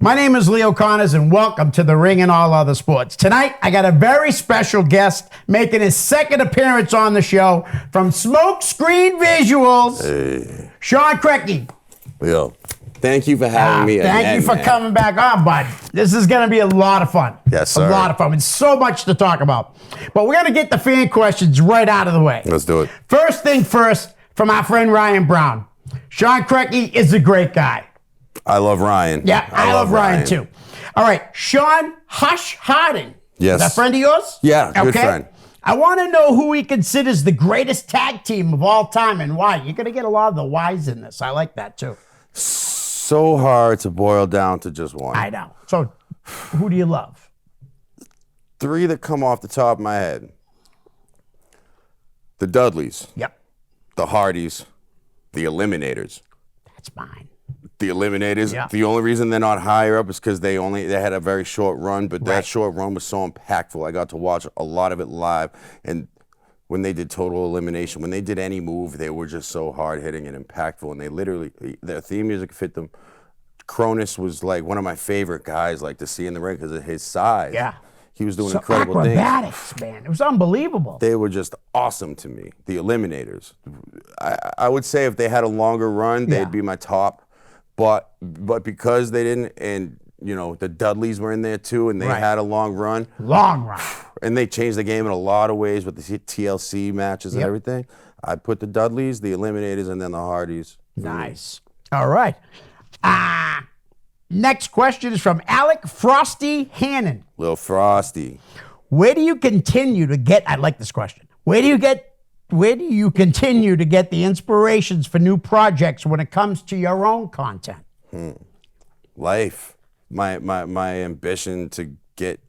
My name is Leo Connors, and welcome to The Ring and All Other Sports. Tonight, I got a very special guest making his second appearance on the show from Smoke Screen Visuals, Hey. Shawn Kreckie. Leo, thank you for having me again, Thank you for coming back on, bud. This is going to be a lot of fun. Yes, sir. A lot of fun. It's so much to talk about. But we're going to get the fan questions right out of the way. Let's do it. First thing first, from our friend Ryan Brown. Shawn Kreckie is a great guy. I love Ryan. Yeah, I love Ryan too. All right, Shawn Hush Harding. Yes. Is that friend of yours? Yeah, good friend. I want to know who he considers the greatest tag team of all time and why. You're going to get a lot of the whys in this. I like that too. So hard to boil down to just one. I know. So, who do you love? Three that come off the top of my head. The Dudleys. Yep. The Hardys. The Eliminators. That's mine. The Eliminators. Yeah. The only reason they're not higher up is because they had a very short run, but that short run was so impactful. I got to watch a lot of it live, and when they did Total Elimination, when they did any move, they were just so hard hitting and impactful, and they literally, their theme music fit them. Cronus was like one of my favorite guys, like to see in the ring because of his size. Yeah. He was doing So incredible acrobatics, things. man. It was unbelievable. They were just awesome to me. The Eliminators. I would say if they had a longer run, they'd be my top. But because they didn't, and you know the Dudleys were in there too, and they had a long run. Long run. And they changed the game in a lot of ways with the TLC matches and everything. I put the Dudleys, the Eliminators, and then the Hardys. Nice. All right. Next question is from Alec Frosty Hannon. Lil Frosty. Where do you continue to get, I like this question. Where do you continue to get the inspirations for new projects when it comes to your own content? Life. My ambition to get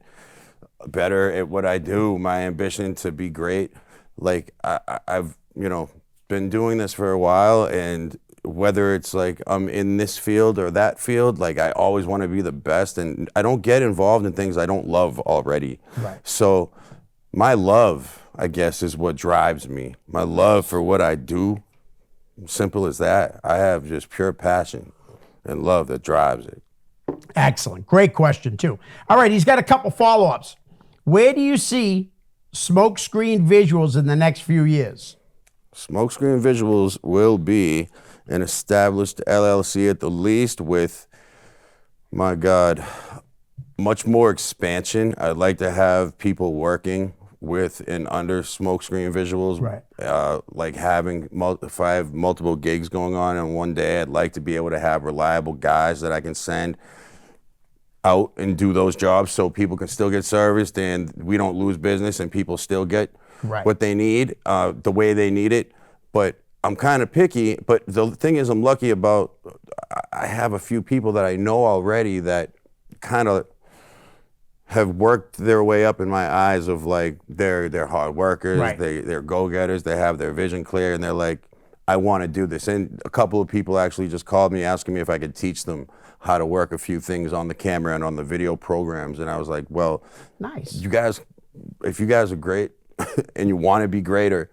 better at what I do, my ambition to be great. Like I've been doing this for a while, and whether it's like I'm in this field or that field, like I always want to be the best, and I don't get involved in things I don't love already. Right. So my love, I guess, is what drives me. My love for what I do, simple as that. I have just pure passion and love that drives it. Excellent. Great question, too. All right, he's got a couple follow-ups. Where do you see Smoke Screen Visuals in the next few years? Smoke Screen Visuals will be an established LLC at the least with, my God, much more expansion. I'd like to have people working with and under Smoke Screen Visuals. Right. Like if I have multiple gigs going on in one day, I'd like to be able to have reliable guys that I can send out and do those jobs so people can still get serviced and we don't lose business and people still get what they need, the way they need it. But I'm kind of picky, but the thing is I'm lucky about, I have a few people that I know already that kind of have worked their way up in my eyes of like, they're hard workers, they're go-getters, they have their vision clear, and they're like, I want to do this. And a couple of people actually just called me asking me if I could teach them how to work a few things on the camera and on the video programs. And I was like, well, nice. If you guys are great and you want to be greater,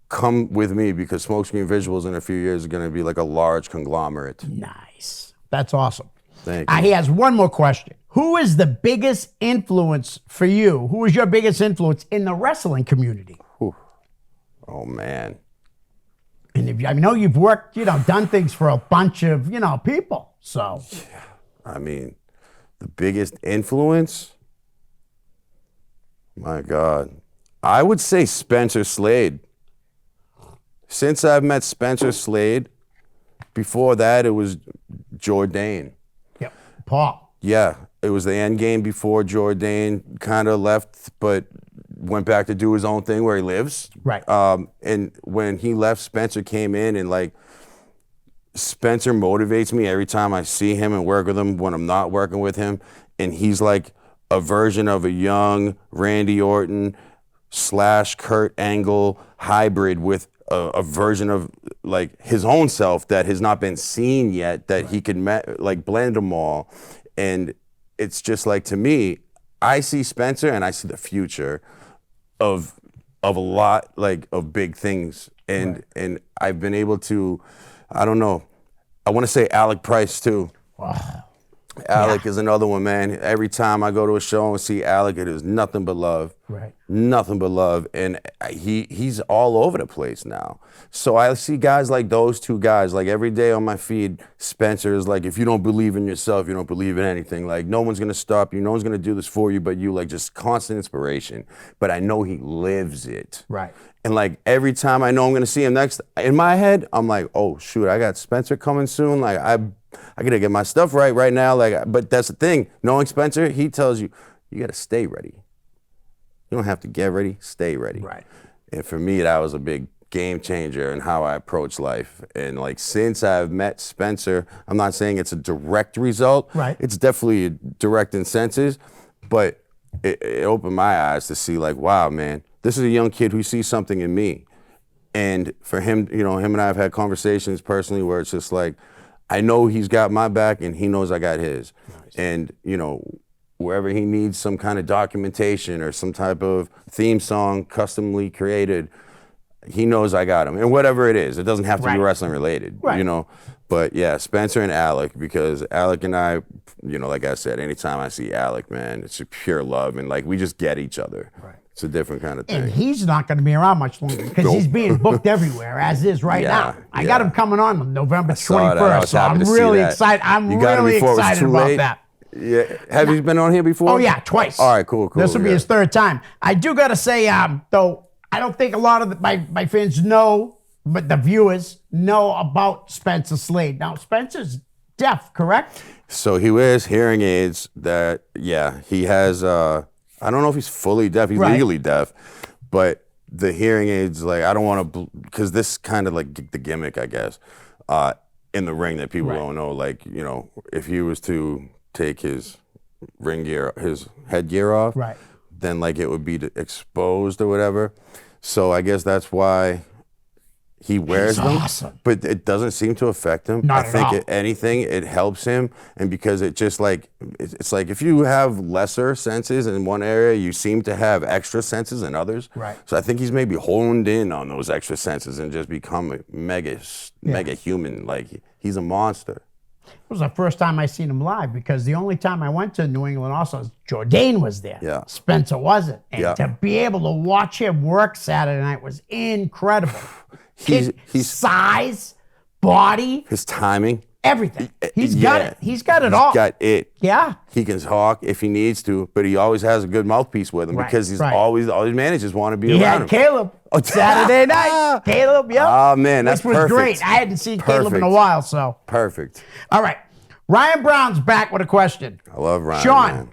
come with me because Smoke Screen Visuals in a few years is going to be like a large conglomerate. Nice. That's awesome. Thank you. He has one more question. Who is the biggest influence for you? Who is your biggest influence in the wrestling community? Whew. Oh, man. And I know you've worked, done things for a bunch of, people. So. Yeah. I mean, the biggest influence? My God. I would say Spencer Slade. Since I've met Spencer Slade, before that it was Jourdain. Yep. Paul. Yeah, it was the end game before Jourdain kind of left, but went back to do his own thing where he lives. Right. And when he left, Spencer came in, and like Spencer motivates me every time I see him and work with him when I'm not working with him. And he's like a version of a young Randy Orton / Kurt Angle hybrid with a version of like his own self that has not been seen yet, that he can like blend them all. And it's just like, to me, I see Spencer and I see the future of a lot like of big things. And I've been able to, I don't know, I want to say Alec Price too. Wow. Alec is another one, man. Every time I go to a show and see Alec, it is nothing but love. Right. Nothing but love. And he's all over the place now. So I see guys like those two guys, like every day on my feed, Spencer is like, if you don't believe in yourself, you don't believe in anything. Like, no one's going to stop you. No one's going to do this for you but you. Like, just constant inspiration. But I know he lives it. Right. And like every time I know I'm going to see him next, in my head, I'm like, oh, shoot, I got Spencer coming soon. Like, I got to get my stuff right now. Like, but that's the thing. Knowing Spencer, he tells you, you got to stay ready. You don't have to get ready, stay ready. Right. And for me, that was a big game changer in how I approach life. And like, since I've met Spencer, I'm not saying it's a direct result. Right. It's definitely a direct in senses, but it opened my eyes to see like, wow, man, this is a young kid who sees something in me. And for him, you know, him and I have had conversations personally where it's just like, I know he's got my back and he knows I got his. Nice. And, you know, wherever he needs some kind of documentation or some type of theme song customly created, he knows I got him. And whatever it is, it doesn't have to be wrestling related, you know. But yeah, Spencer and Alec, because Alec and I, you know, like I said, anytime I see Alec, man, it's just pure love. And like, we just get each other. Right. It's a different kind of thing. And he's not going to be around much longer because he's being booked everywhere, as is right now. I got him coming on November 21st, so I'm really excited. I'm really excited about that. Yeah. Have you been on here before? Oh, yeah, twice. All right, cool. This will be his third time. I do got to say, though, I don't think a lot of my fans know, but the viewers know about Spencer Slade. Now, Spencer's deaf, correct? So he wears hearing aids that, yeah, he has, I don't know if he's fully deaf. He's legally deaf, but the hearing aids, like, I don't want to, because this kind of like the gimmick, I guess, in the ring that people don't know. Like, you know, if he was to take his ring gear, his headgear off, then like it would be exposed or whatever. So I guess that's why he wears them. Awesome. But it doesn't seem to affect him. Not I think at all. anything, it helps him. And because it just like, it's like if you have lesser senses in one area, you seem to have extra senses in others. Right. So I think he's maybe honed in on those extra senses and just become a mega human. Like, he's a monster. It was the first time I seen him live because the only time I went to New England also, Jourdain was there. Yeah. Spencer wasn't. And to be able to watch him work Saturday night was incredible. His size, body, his timing, everything. He's got it. He's got it all. He's got it. Yeah. He can talk if he needs to, but he always has a good mouthpiece with him because he's always, all his managers want to be around him. Caleb Saturday night. Caleb, Oh, man, that's perfect. Which was great. I hadn't seen Caleb in a while, so. Perfect. All right. Ryan Brown's back with a question. I love Ryan, man.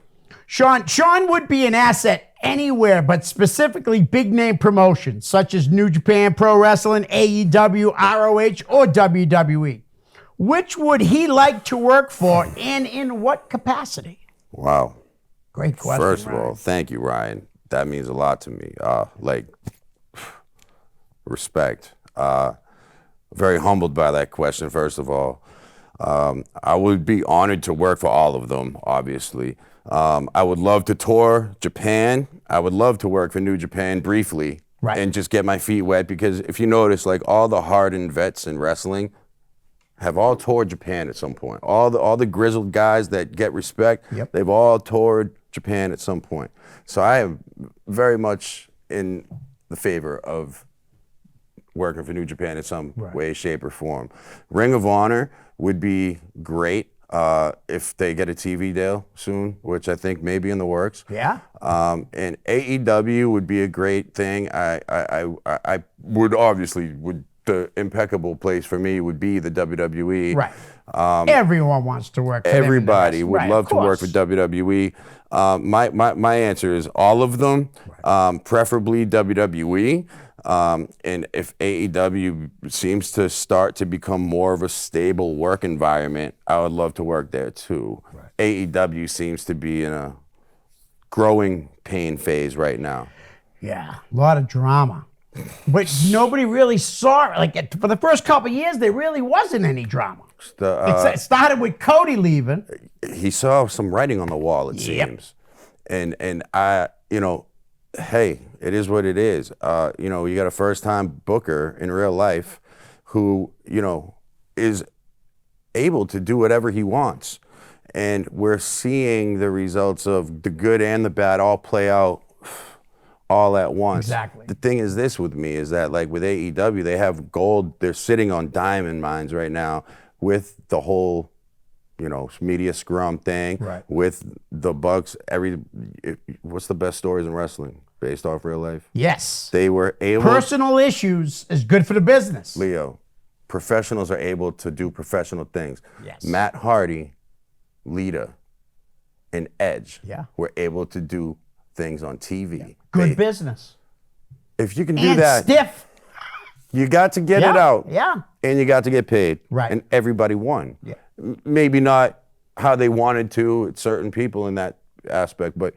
Shawn would be an asset anywhere, but specifically big name promotions such as New Japan Pro Wrestling, AEW, ROH, or WWE. Which would he like to work for and in what capacity? Wow. Great question, First of all, thank you, Ryan. That means a lot to me. Like, respect. Very humbled by that question, first of all. I would be honored to work for all of them, obviously. I would love to tour Japan. I would love to work for New Japan briefly and just get my feet wet because if you notice, like all the hardened vets in wrestling have all toured Japan at some point. All the grizzled guys that get respect, they've all toured Japan at some point. So I am very much in the favor of working for New Japan in some way, shape, or form. Ring of Honor would be great if they get a TV deal soon, which I think may be in the works. Yeah. And AEW would be a great thing. I would obviously the impeccable place for me would be the WWE. Right. Everyone wants to work for everybody would love to work for WWE. My answer is all of them, preferably WWE. And if AEW seems to start to become more of a stable work environment, I would love to work there too. AEW seems to be in a growing pain phase right now. Yeah, a lot of drama. But nobody really saw it. Like for the first couple of years, there really wasn't any drama. It started with Cody leaving. He saw some writing on the wall, it seems. And I, you know, hey, it is what it is. You know, you got a first-time booker in real life who, you know, is able to do whatever he wants. And we're seeing the results of the good and the bad all play out all at once. Exactly. The thing is this with me is that like with AEW, they have gold, they're sitting on diamond mines right now with the whole, media scrum thing, Right. with the Bucks. What's the best stories in wrestling based off real life? Yes. They were able. Personal issues is good for the business. Leo, professionals are able to do professional things. Yes. Matt Hardy, Lita, and Edge were able to do things on TV. Yeah. Good business. If you can do and that, stiff. You got to get it out. Yeah. And you got to get paid. Right. And everybody won. Yeah. Maybe not how they wanted to, certain people in that aspect, but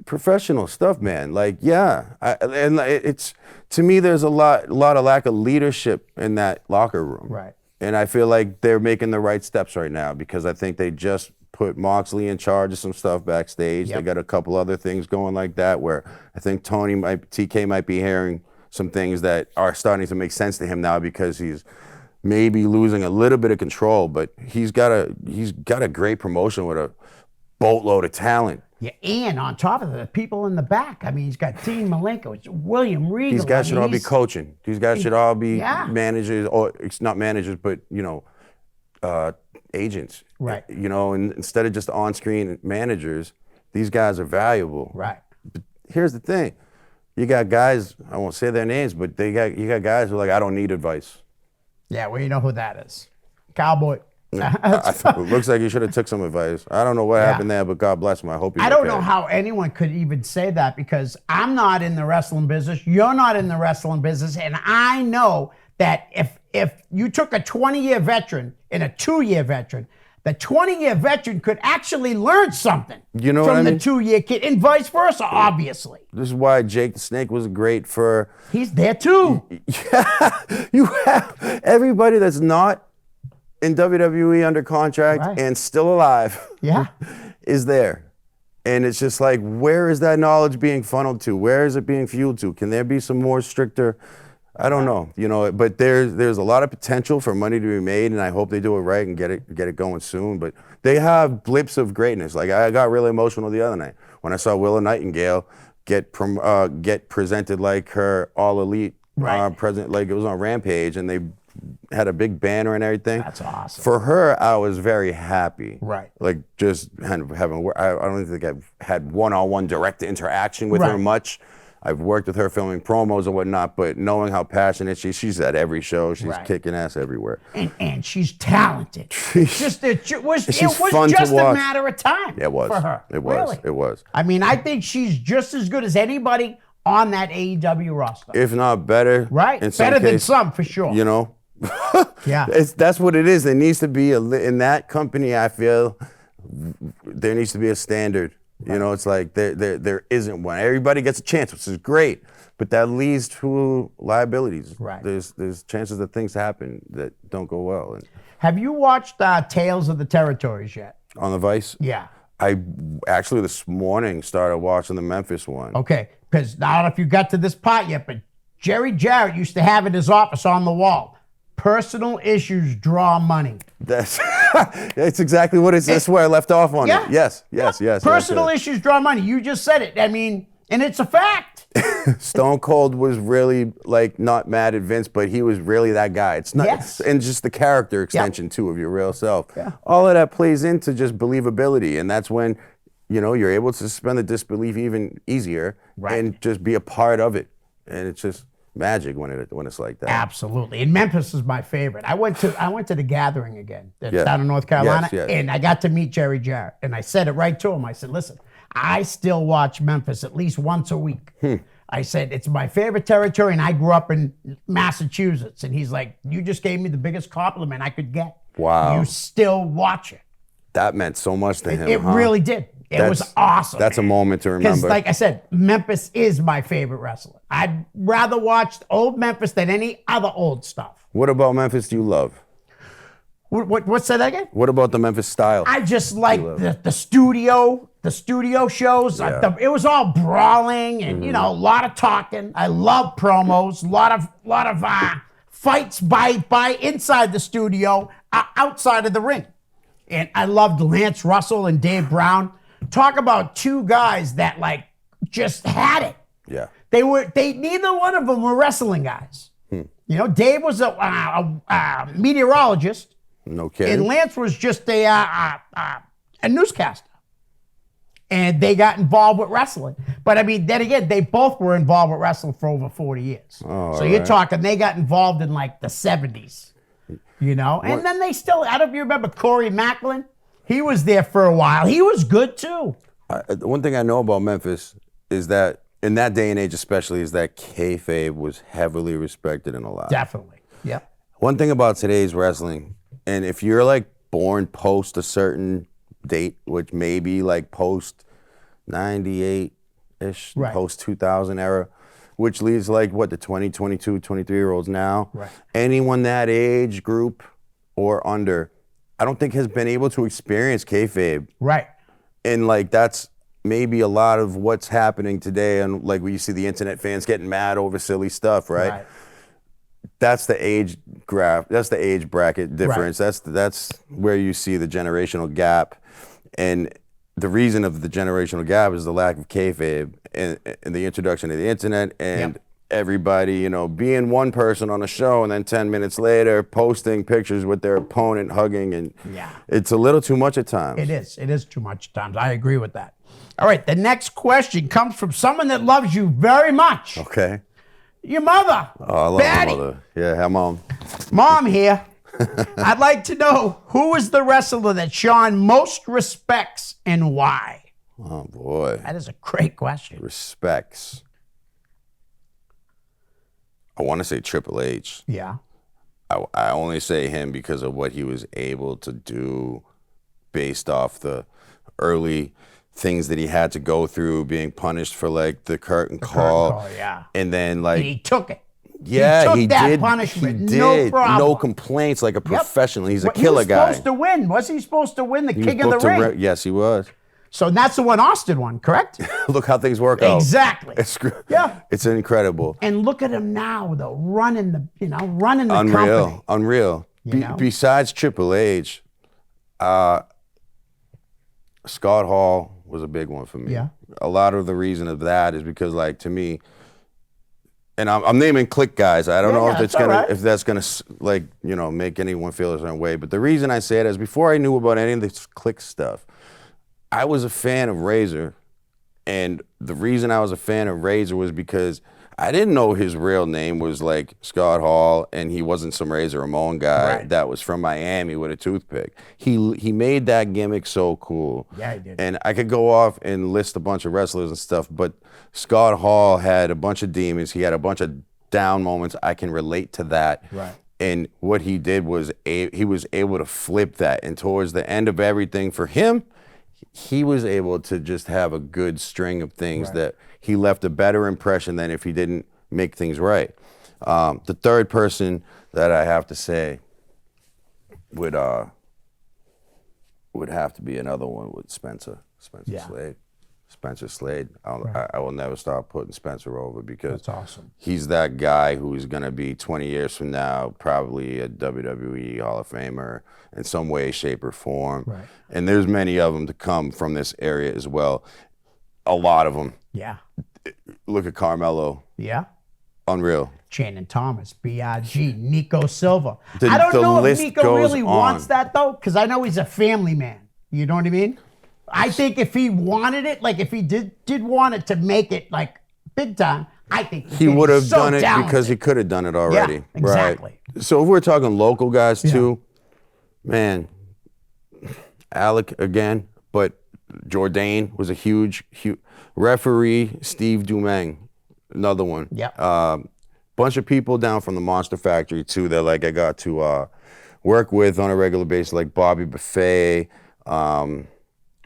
professional stuff, man. Like, it's, to me, there's a lot of lack of leadership in that locker room. Right. And I feel like they're making the right steps right now because I think they just put Moxley in charge of some stuff backstage. They got a couple other things going like that where I think TK might be hearing some things that are starting to make sense to him now because he's maybe losing a little bit of control, but he's got a great promotion with a boatload of talent. Yeah, and on top of the people in the back, I mean, he's got Dean Malenko, it's William Regal. These guys should all be coaching. These guys should all be managers, or it's not managers, but agents. Right. And instead of just on-screen managers, these guys are valuable. Right. But here's the thing: you got guys. I won't say their names, but you got guys who are like, I don't need advice. Yeah, well, you know who that is, Cowboy. It looks like you should have took some advice. I don't know what happened there, but God bless him. I hope he's I don't okay. know how anyone could even say that because I'm not in the wrestling business. You're not in the wrestling business. And I know that if you took a 20-year veteran and a 2-year veteran, the 20-year veteran could actually learn something from the 2-year kid and vice versa, obviously. This is why Jake the Snake was great for... He's there too. Yeah, you have everybody that's not in WWE under contract and still alive is there. And it's just like, where is that knowledge being funneled to? Where is it being fueled to? Can there be some more stricter... I don't know, but there's a lot of potential for money to be made, and I hope they do it right and get it going soon. But they have blips of greatness. Like I got really emotional the other night when I saw Willow Nightingale get presented like her All Elite president, like it was on Rampage, and they had a big banner and everything. That's awesome. For her, I was very happy. Right. Like just having, I don't think I've had one-on-one direct interaction with her much. I've worked with her filming promos and whatnot, but knowing how passionate she's at every show, she's kicking ass everywhere. And she's talented. It was just a matter of time for her. It was. I mean, I think she's just as good as anybody on that AEW roster. If not better. Right. Better than some, for sure. That's what it is. There needs to be, in that company, I feel, there needs to be a standard. It's like there isn't one. Everybody gets a chance, which is great, but that leads to liabilities. Right. There's chances that things happen that don't go well. And have you watched Tales of the Territories yet? On the Vice? Yeah. I actually this morning started watching the Memphis one. Okay, because I don't know if you got to this part yet, but Jerry Jarrett used to have in his office on the wall, personal issues draw money. That's exactly what it is. That's where I left off on it. Yes. Personal issues draw money. You just said it. I mean, and it's a fact. Stone Cold was really like not mad at Vince, but he was really that guy. It's not, and just the character extension too of your real self. Yeah. All of that plays into just believability, and that's when you're able to suspend the disbelief even easier and just be a part of it, and it's just magic when it's like that. Absolutely. And Memphis is my favorite. I went to the Gathering again. That's down in North Carolina. Yes. And I got to meet Jerry Jarrett. And I said it right to him. I said, listen, I still watch Memphis at least once a week. I said, it's my favorite territory, and I grew up in Massachusetts. And he's like, you just gave me the biggest compliment I could get. Wow. You still watch it. That meant so much to him. It really did. It was awesome. That's a moment to remember. Because, like I said, Memphis is my favorite wrestler. I'd rather watch old Memphis than any other old stuff. What about Memphis do you love? What's that again? What about the Memphis style? I just like the studio shows. Yeah. It was all brawling and a lot of talking. I love promos. A lot of fights by inside the studio, outside of the ring. And I loved Lance Russell and Dave Brown. Talk about two guys that like just had it. Yeah. Neither one of them were wrestling guys. You know, Dave was a meteorologist. No kidding. And Lance was just a newscaster. And they got involved with wrestling. But I mean, then again, they both were involved with wrestling for over 40 years. So you're talking, they got involved in like the 70s, you know? And then they still, I don't know if you remember Corey Macklin. He was there for a while. He was good too. One thing I know about Memphis is that in that day and age especially is that kayfabe was heavily respected and allowed. Definitely, yep. One thing about today's wrestling, and if you're like born post a certain date, which may be like post 98-ish, Right. post 2000 era, which leaves like what, the 20, 22, 23-year-olds now. Right. Anyone that age group or under, I don't think has been able to experience kayfabe. Right. And like that's maybe a lot of what's happening today, and like we see the internet fans getting mad over silly stuff, right? That's the age graph. That's the age bracket difference. Right. That's where you see the generational gap, and the reason of the generational gap is the lack of kayfabe and the introduction of the internet and everybody, you know, being one person on a show and then 10 minutes later posting pictures with their opponent hugging, and it's a little too much at times. It is. It is too much at times. I agree with that. All right. The next question comes from someone that loves you very much. Okay. Your mother. Oh, I love my mother. Yeah, hi, Mom. Mom here. I'd like to know, who is the wrestler that Shawn most respects and why? Oh, boy. That is a great question. Respects. I want to say Triple H. Yeah. I only say him because of what he was able to do based off the early things that he had to go through, being punished for like the curtain call. Yeah. And then like... And he took it. Yeah, he took that did. punishment. He did. No problem. No complaints, like a professional. He's a killer He was guy. supposed to win. Wasn't he supposed to win the King of the Ring? Yes, he was. So that's the one Austin won, correct? Look how things work out. Exactly. Yeah. It's incredible. And look at him now, though, running the Unreal. company. Unreal. Besides Triple H, Scott Hall was a big one for me. Yeah. A lot of the reason of that is because, like, to me, and I'm naming click guys. I don't know if that's gonna like, you know, make anyone feel a certain way. But the reason I say it is before I knew about any of this click stuff, I was a fan of Razor, and the reason I was a fan of Razor was because I didn't know his real name was like Scott Hall, and he wasn't some Razor Ramon guy that was from Miami with a toothpick. He made that gimmick so cool. Yeah, he did. And I could go off and list a bunch of wrestlers and stuff, but Scott Hall had a bunch of demons. He had a bunch of down moments. I can relate to that. Right. And what he did was he was able to flip that. And towards the end of everything for him, he was able to just have a good string of things that he left a better impression than if he didn't make things right. The third person that I have to say would have to be another one with Spencer Slade. Spencer Slade. I will never stop putting Spencer over because that's awesome. He's that guy who's going to be 20 years from now probably a WWE Hall of Famer in some way, shape, or form. Right. And there's many of them to come from this area as well. A lot of them. Yeah. Look at Carmelo. Yeah. Unreal. Shannon Thomas, B.I.G., Nico Silva. I don't know if Nico really wants that, though, because I know he's a family man. You know what I mean? I think if he wanted it, like if he did want it to make it like big time, I think he would have done it because he could have done it already. Yeah, exactly. Right. So if we're talking local guys too, man, Alec again, but Jourdain was a huge referee. Steve Dumeng, another one. Yeah. Bunch of people down from the Monster Factory too that like I got to work with on a regular basis, like Bobby Buffet,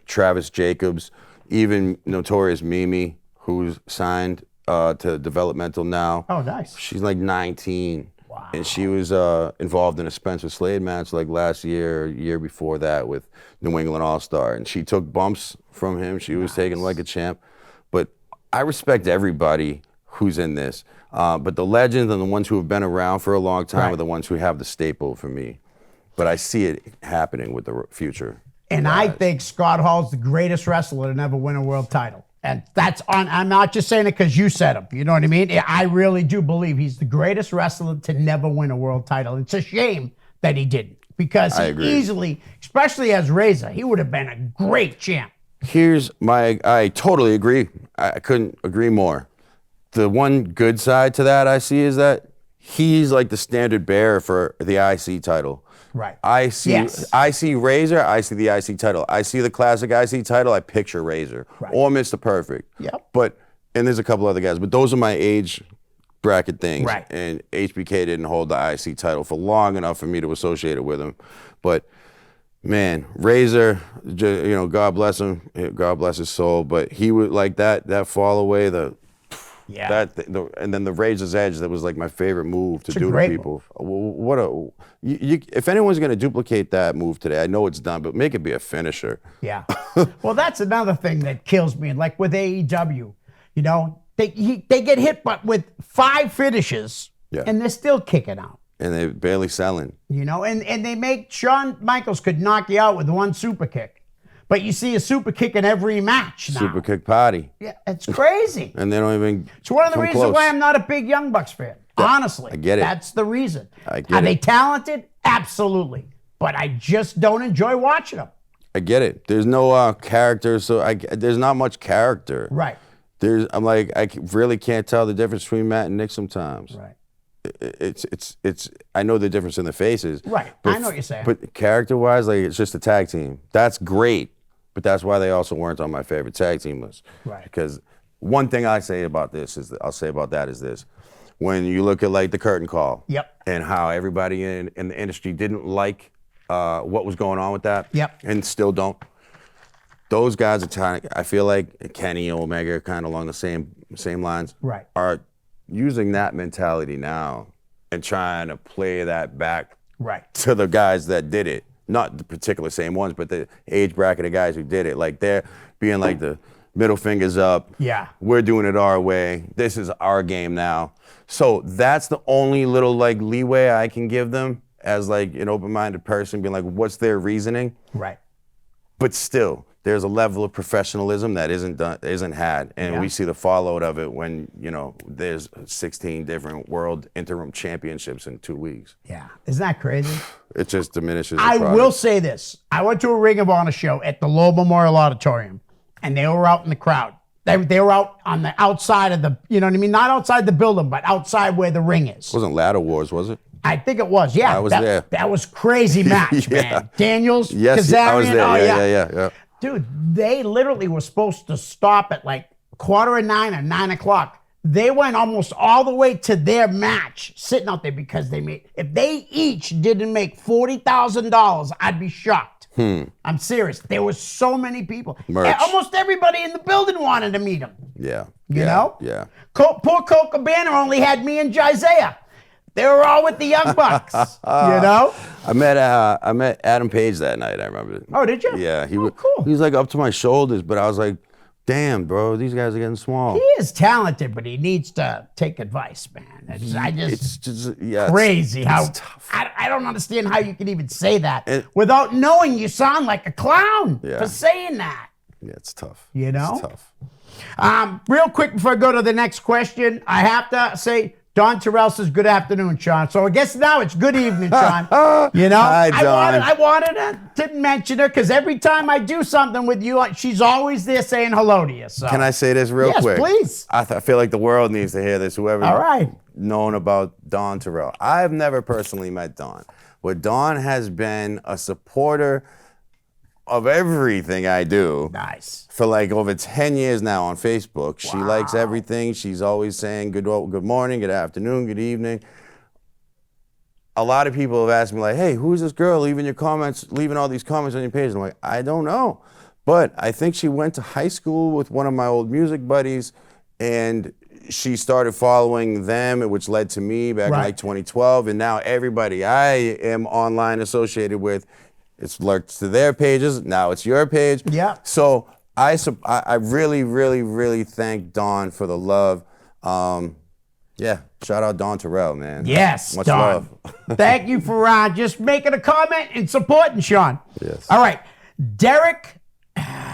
Travis Jacobs, even Notorious Mimi, who's signed to developmental now. Oh, nice. She's like 19. Wow. And she was involved in a Spencer Slade match like last year, year before that with New England All-Star. And she took bumps from him. She was taken like a champ. But I respect everybody who's in this. But the legends and the ones who have been around for a long time are the ones who have the staple for me. but I see it happening with the future. And I think Scott Hall's the greatest wrestler to never win a world title. And that's on, I'm not just saying it because you said him. You know what I mean? I really do believe he's the greatest wrestler to never win a world title. It's a shame that he didn't, because he easily, especially as Razor, he would have been a great champ. I totally agree. I couldn't agree more. The one good side to that I see is that he's like the standard bearer for the IC title. Right. I see Razor, I see the IC title. I see the classic IC title, I picture Razor. Right. Or Mr. Perfect. Yep. And there's a couple other guys, but those are my age bracket things. Right. And HBK didn't hold the IC title for long enough for me to associate it with him. But man, Razor, God bless him, God bless his soul, but he would like that fall away, and then the Razor's Edge, that was like my favorite move to do to people. If anyone's going to duplicate that move today, I know it's done, but make it be a finisher. Yeah. Well, that's another thing that kills me. Like with AEW, they get hit but with 5 finishes, and they're still kicking out. And they're barely selling. And they make Shawn Michaels could knock you out with 1 super kick. But you see a super kick in every match now. Super kick party. Yeah, it's crazy. And they don't even It's one of the reasons why I'm not a big Young Bucks fan. Honestly. I get it. That's the reason. I get it. Are they talented? Absolutely. But I just don't enjoy watching them. I get it. There's no character, so there's not much character. Right. I really can't tell the difference between Matt and Nick sometimes. Right. It's I know the difference in the faces. Right. I know what you're saying. But character-wise, like, it's just a tag team. That's great. But that's why they also weren't on my favorite tag team list. Right. Because one thing I say about this is, this. When you look at like the curtain call. Yep. And how everybody in the industry didn't like what was going on with that. Yep. And still don't. Those guys are I feel like Kenny, Omega, kind of along the same lines. Right. Are using that mentality now and trying to play that back to the guys that did it. Not the particular same ones, but the age bracket of guys who did it. Like, they're being like the middle fingers up. Yeah. We're doing it our way. This is our game now. So that's the only little like leeway I can give them as like an open-minded person, being like, what's their reasoning? Right. But still, there's a level of professionalism that isn't had, and we see the fallout of it when there's 16 different world interim championships in 2 weeks. Yeah, isn't that crazy? It just diminishes. I will say this: I went to a Ring of Honor show at the Lowe Memorial Auditorium, and they were out in the crowd. They were out on the outside of the, you know what I mean, not outside the building, but outside where the ring is. It wasn't Ladder Wars, was it? I think it was. Yeah, I was there. That was crazy match, man. Daniels, yes, Kazarian, I was there. Yeah. Dude, they literally were supposed to stop at like 8:45 or 9 o'clock. They went almost all the way to their match, sitting out there, because if they each didn't make $40,000, I'd be shocked. I'm serious. There were so many people. Merch. Almost everybody in the building wanted to meet him. Yeah. You know? Yeah. Poor Colt Cabana only had me and Jizea. They were all with the Young Bucks, I met Adam Page that night, I remember. Oh, did you? Yeah. He cool. was like up to my shoulders, but I was like, damn, bro, these guys are getting small. He is talented, but he needs to take advice, man. It's just crazy how tough. I don't understand how you can even say that without knowing you sound like a clown for saying that. Yeah, it's tough. You know? It's tough. Real quick before I go to the next question, I have to say, Don Terrell says, good afternoon, Shawn. So I guess now it's good evening, Shawn. Hi, Don. I wanted to mention her because every time I do something with you, she's always there saying hello to you. So. Can I say this real quick? Yes, please. I feel like the world needs to hear this, whoever known about Don Terrell. I've never personally met Don, but Don has been a supporter of everything I do. Nice. For like over 10 years now on Facebook. She likes everything. She's always saying good morning, good afternoon, good evening. A lot of people have asked me like, hey, who's this girl leaving all these comments on your page? And I'm like, I don't know. But I think she went to high school with one of my old music buddies, and she started following them, which led to me back in like 2012. And now everybody I am online associated with, it's lurked to their pages. Now it's your page. Yeah. So I really, really, really thank Don for the love. Shout out Don Terrell, man. Yes, Much Don. love. Thank you for just making a comment and supporting Shawn. Yes. All right. Derek.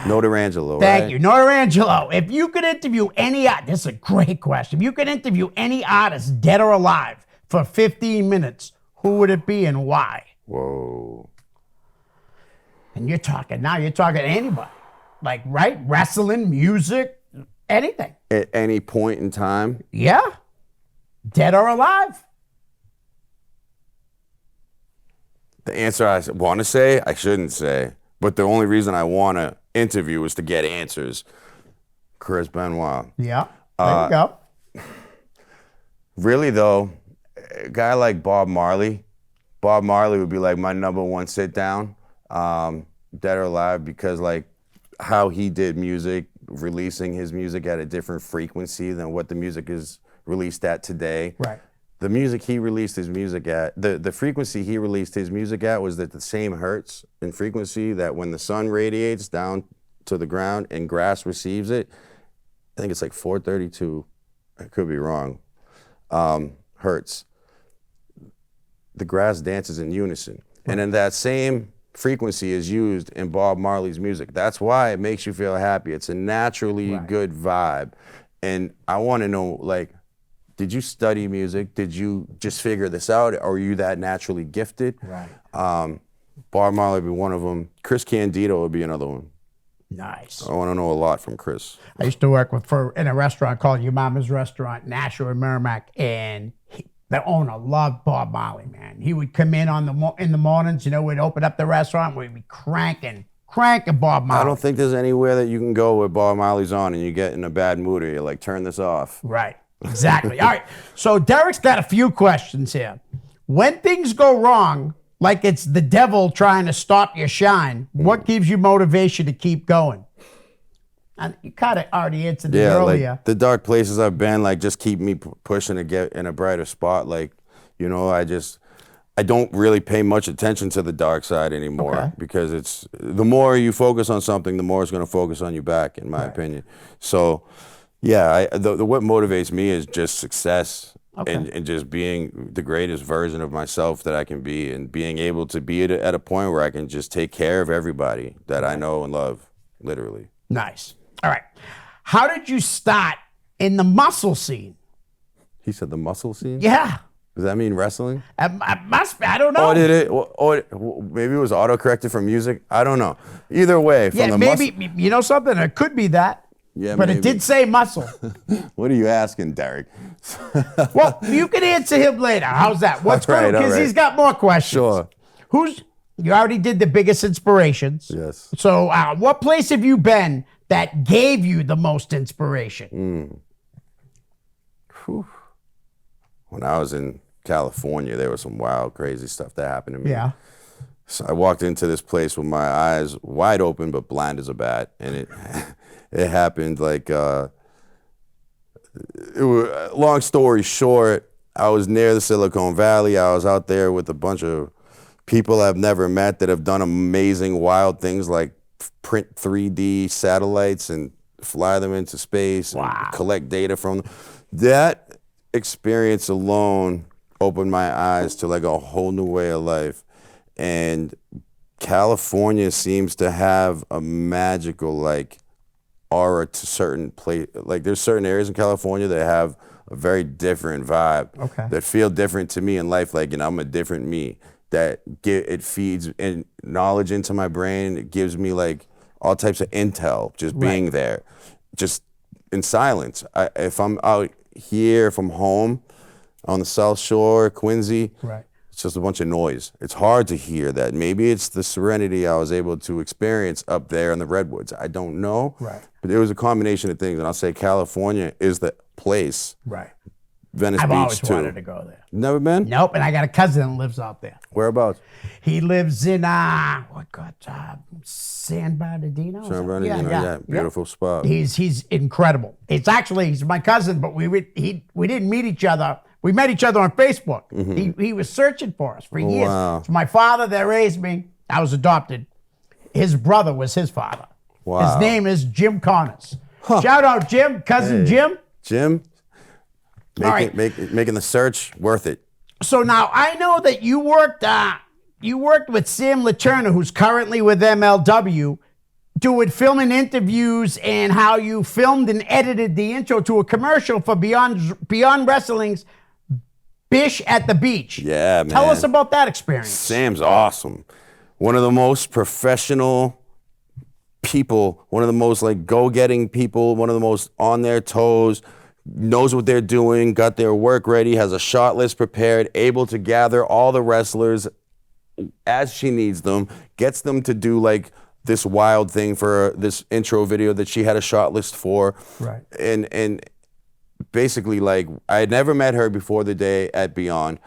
No D'Angelo, Thank right? you. Norangelo, if you could interview any this is a great question. If you could interview any artist, dead or alive, for 15 minutes, who would it be and why? Whoa. And you're talking anybody. Like, right? Wrestling, music, anything. At any point in time? Yeah. Dead or alive. The answer I want to say, I shouldn't say. But the only reason I want to interview is to get answers. Chris Benoit. Yeah. There you go. Really, though, a guy like Bob Marley would be like my number one sit down, dead or alive, because like how he did music, releasing his music at a different frequency than what the music is released at today. Right. The music he released his music at, the frequency he released his music at was at the same hertz and frequency that when the sun radiates down to the ground and grass receives it, I think it's like 432, I could be wrong, hertz. The grass dances in unison. And then that same frequency is used in Bob Marley's music. That's why it makes you feel happy. It's a naturally good vibe. And I want to know, like, did you study music? Did you just figure this out? Or are you that naturally gifted? Right. Bob Marley would be one of them. Chris Candido would be another one. Nice. I want to know a lot from Chris. I used to work in a restaurant called Your Mama's Restaurant in Nashua and Merrimack, and the owner loved Bob Marley, man. He would come in in the mornings, we'd open up the restaurant, we'd be cranking Bob Marley. I don't think there's anywhere that you can go where Bob Marley's on and you get in a bad mood or you're like, turn this off. Right. Exactly. All right. So Derek's got a few questions here. When things go wrong, like it's the devil trying to stop your shine, what gives you motivation to keep going? And you kind of already answered it earlier. Like the dark places I've been, like just keep me pushing to get in a brighter spot. Like, I don't really pay much attention to the dark side anymore because the more you focus on something, the more it's going to focus on you back, in my opinion. So, yeah, what motivates me is just success and just being the greatest version of myself that I can be and being able to be at a point where I can just take care of everybody that I know and love, literally. Nice. All right. How did you start in the muscle scene? He said the muscle scene? Yeah. Does that mean wrestling? Must be. I don't know. Oh, did it? Or maybe it was autocorrected from music? I don't know. Either way. From the maybe, you know something? It could be that. Yeah, but maybe. It did say muscle. What are you asking, Derek? Well, you can answer him later. How's that? What's going on? Because he's got more questions. Sure. You already did the biggest inspirations. Yes. So what place have you been that gave you the most inspiration? When I was in California, there was some wild, crazy stuff that happened to me. Yeah. So I walked into this place with my eyes wide open but blind as a bat, and it happened like long story short, I was near the Silicon Valley. I was out there with a bunch of people I've never met that have done amazing, wild things like print 3D satellites and fly them into space and collect data from them. That experience alone opened my eyes to like a whole new way of life. And California seems to have a magical like aura to certain like there's certain areas in California that have a very different vibe that feel different to me in life. Like, I'm a different me that it feeds in knowledge into my brain. It gives me like all types of intel just being there, just in silence. If I'm out here, if I'm home on the South Shore, Quincy, it's just a bunch of noise. It's hard to hear that. Maybe it's the serenity I was able to experience up there in the Redwoods. I don't know. But it was a combination of things. And I'll say California is the place. Venice I've Beach, always too. wanted to go there. Never been? Nope, and I got a cousin that lives out there. Whereabouts? He lives in, San Bernardino? San Bernardino, yeah. Beautiful spot. He's incredible. He's my cousin, but we didn't meet each other. We met each other on Facebook. He was searching for us for years. Wow. It's my father that raised me. I was adopted. His brother was his father. Wow. His name is Jim Connors. Shout out, Jim, cousin Jim. Jim, making the search worth it. So now I know that you worked with Sam LaTurner, who's currently with MLW, doing filming interviews and how you filmed and edited the intro to a commercial for Beyond Wrestling's Bish at the Beach. Yeah, man. Tell us about that experience. Sam's awesome. One of the most professional people, one of the most like go-getting people, one of the most on their toes, knows what they're doing, got their work ready, has a shot list prepared, able to gather all the wrestlers as she needs them, gets them to do like this wild thing for this intro video that she had a shot list for. Right. And basically, like, I had never met her before the day at Beyond.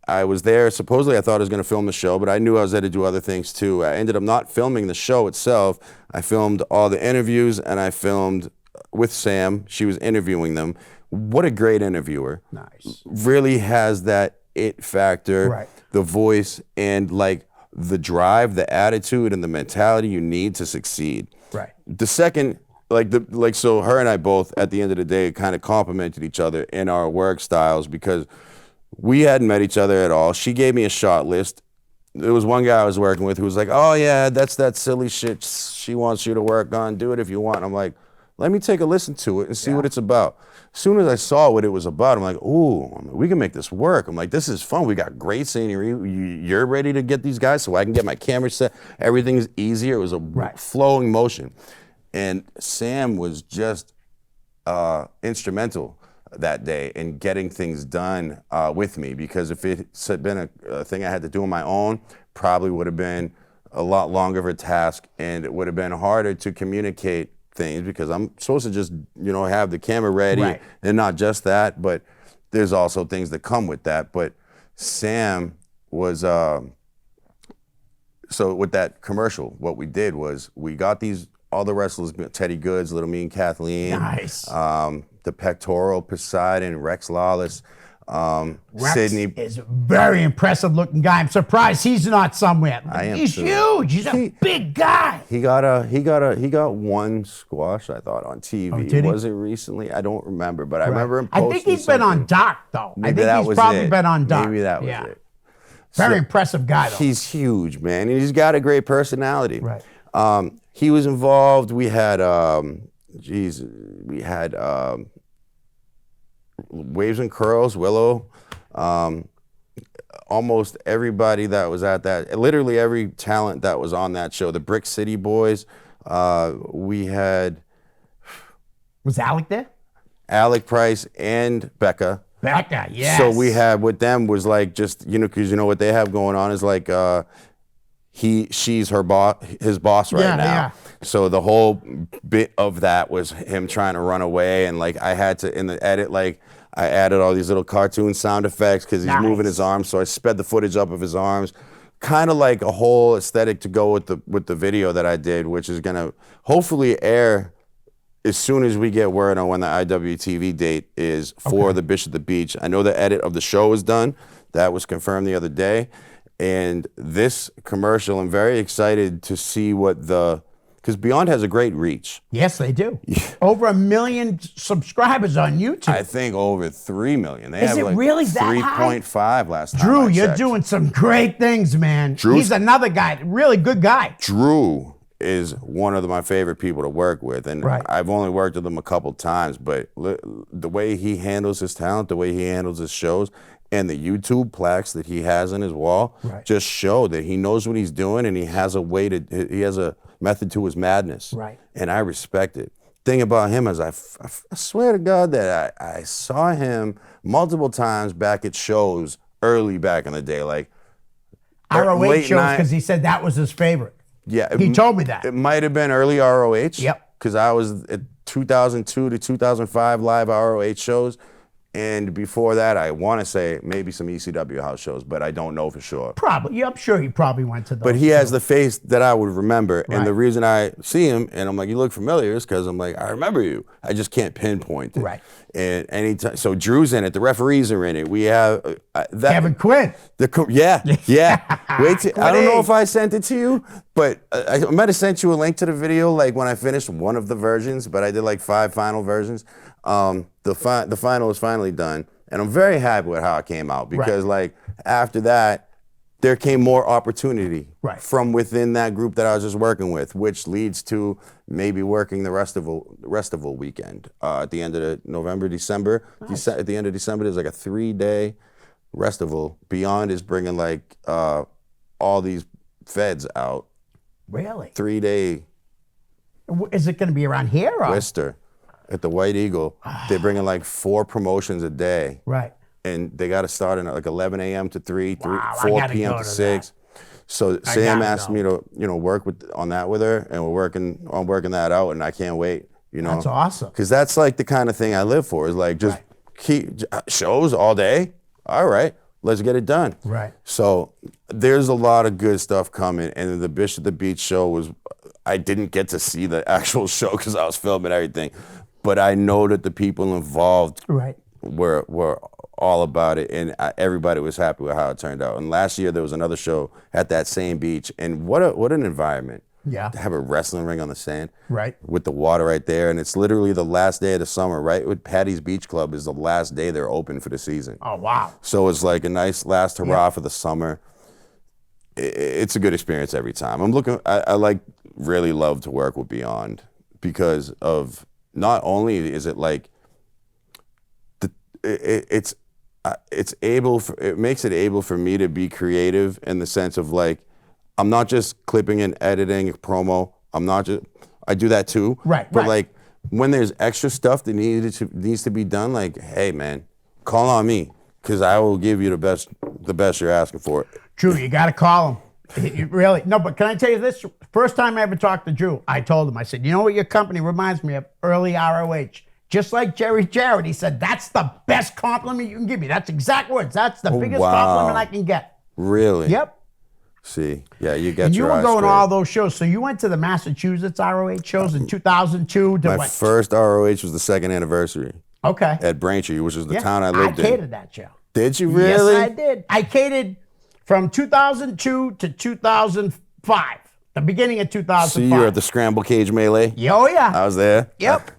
I was there, supposedly I thought I was gonna film the show, but I knew I was there to do other things too. I ended up not filming the show itself. I filmed all the interviews and I filmed with Sam. She was interviewing them. What a great interviewer. Nice. Really has that it factor, Right. the voice, and like the drive, the attitude, and the mentality you need to succeed. Right. The second, so her and I both, at the end of the day, kind of complimented each other in our work styles because we hadn't met each other at all. She gave me a shot list. There was one guy I was working with who was like, oh yeah, that's that silly shit she wants you to work on. Do it if you want. I'm like, let me take a listen to it and see what it's about. As soon as I saw what it was about, I'm like, ooh, we can make this work. I'm like, this is fun. We got great scenery. You're ready to get these guys so I can get my camera set. Everything's easier. It was a flowing motion. And Sam was just instrumental that day in getting things done with me, because if it had been a thing I had to do on my own, probably would have been a lot longer of a task, and it would have been harder to communicate things because I'm supposed to just, have the camera ready, and not just that, but there's also things that come with that. But Sam was, so with that commercial, what we did was we got all the wrestlers, Teddy Goods, Little Mean Kathleen, Nice. the Pectoral, Poseidon, Rex Lawless, Rex Sydney. is a very impressive looking guy. I'm surprised he's not somewhere. I am He's too. huge. He's a big guy. He got one squash, I thought, on TV. Oh, did he? Was it recently? I don't remember, but I remember him I posting think he's been on something. Dark though. Maybe I that think was he's probably it. been on Dark. Maybe that was it. Very impressive guy though. He's huge, man, and he's got a great personality. Right. He was involved. We had, Waves and Curls, Willow, almost everybody that was at that, literally every talent that was on that show. The Brick City Boys. We had Was Alec there? Alec Price and Becca. Becca, yes. So we had with them was like just, because what they have going on is like she's his boss right now. Yeah. So the whole bit of that was him trying to run away, and like I had to, in the edit, like I added all these little cartoon sound effects because he's moving his arms, so I sped the footage up of his arms. Kind of like a whole aesthetic to go with the video that I did, which is gonna hopefully air as soon as we get word on when the IWTV date is for the Bish at the Beach. I know the edit of the show is done. That was confirmed the other day. And this commercial, I'm very excited to see because Beyond has a great reach. Yes, they do. Over 1 million subscribers on YouTube. I think over 3 million. They Is have it like really that high? 3.5 last time Drew, I you're checked. doing some great things, man. Drew's- He's another guy, really good guy. Drew is one of my favorite people to work with, and Right. I've only worked with him a couple times, but the way he handles his talent, the way he handles his shows, and the YouTube plaques that he has on his wall just show that he knows what he's doing, and he has a method to his madness. Right. And I respect it. Thing about him is I swear to God that I saw him multiple times back at shows early back in the day, like ROH late shows night. because he said that was his favorite. Yeah, He told me that. It might have been early ROH. Yep. Because I was at 2002 to 2005 live ROH shows. And before that, I want to say maybe some ECW house shows, but I don't know for sure. Probably. Yeah, I'm sure he probably went to those. But he has the face that I would remember. Right. And the reason I see him and I'm like, you look familiar, is because I'm like, I remember you. I just can't pinpoint it. Right. And anytime, so Drew's in it, the referees are in it. We have that. Kevin Quinn. Yeah. Wait, I don't know Quinn. if I sent it to you, but I might have sent you a link to the video, like when I finished one of the versions. But I did like 5 final versions. The final is finally done, And I'm very happy with how it came out because like after that, there came more opportunity from within that group that I was just working with, which leads to maybe working the rest of a weekend. At the end of November, December, at the end of December, there's like a 3-day festival. Beyond is bringing like all these feds out. Really? 3-day. Is it going to be around here? Or? Worcester, at the White Eagle. They're bringing like 4 promotions a day. Right. And they got to start at like 11 a.m. to 3, 4 p.m. to 6. That. So Sam asked me to, work on that with her, and I'm working that out, and I can't wait. That's awesome. Because that's like the kind of thing I live for. Is like just keep shows all day. All right, let's get it done. Right. So there's a lot of good stuff coming, and the Bishop the Beach show was. I didn't get to see the actual show because I was filming everything, but I know that the people involved were all about it, and everybody was happy with how it turned out. And last year there was another show at that same beach, and what an environment! Yeah, to have a wrestling ring on the sand, with the water right there, and it's literally the last day of the summer. Right, with Patty's Beach Club is the last day they're open for the season. Oh wow! So it's like a nice last hurrah for the summer. It's a good experience every time. I really love to work with Beyond because of not only is it like it makes it able for me to be creative in the sense of like I'm not just clipping and editing a promo. I do that too. But like when there's extra stuff that needs to be done, like, hey man, call on me because I will give you the best you're asking for. Drew, you got to call him. Really? No, but can I tell you this? First time I ever talked to Drew, I told him, I said, you know what your company reminds me of? Early ROH. Just like Jerry Jarrett, he said, that's the best compliment you can give me. That's exact words. That's the biggest compliment I can get. Really? Yep. See, yeah, you get and your you were going straight. to all those shows. So you went to the Massachusetts ROH shows in 2002. My first ROH was the 2nd anniversary. Okay. At Braintree, which is the town I lived in. I catered that show. Did you really? Yes, I did. I catered from 2002 to 2005, the beginning of 2005. So you were at the Scramble Cage Melee? Oh, yeah. I was there? Yep.